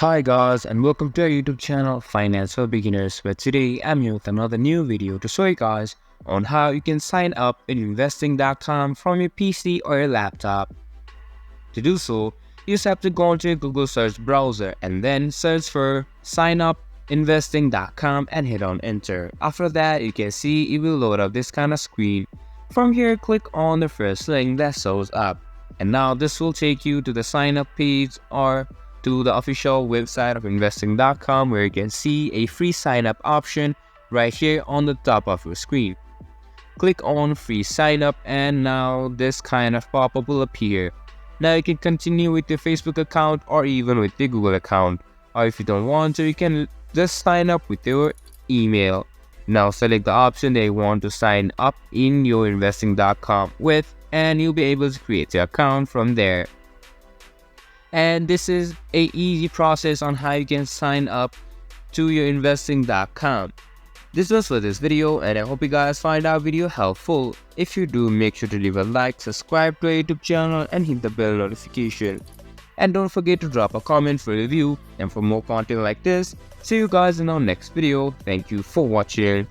Hi guys, and welcome to our YouTube channel Finance for Beginners, where today I'm here with another new video to show you guys on how you can sign up in investing.com from your PC or your laptop. To do so, you just have to go into your Google search browser and then search for signupinvesting.com and hit on enter. After that, you can see it will load up this kind of screen. From here, click on the first link that shows up. And now this will take you to the sign up page or to the official website of investing.com, where you can see a free sign up option right here on the top of your screen. Click on free sign up and now this kind of pop-up will appear. Now you can continue with your Facebook account or even with your Google account, or if you don't want to, you can just sign up with your email. Now select the option that you want to sign up in your investing.com with, and you'll be able to create your account from there. And this is a easy process on how you can sign up to your investing.com. This was for this video, and I hope you guys find our video helpful. If you do, make sure to leave a like, subscribe to our YouTube channel and hit the bell notification. And don't forget to drop a comment for review and for more content like this. See you guys in our next video. Thank you for watching.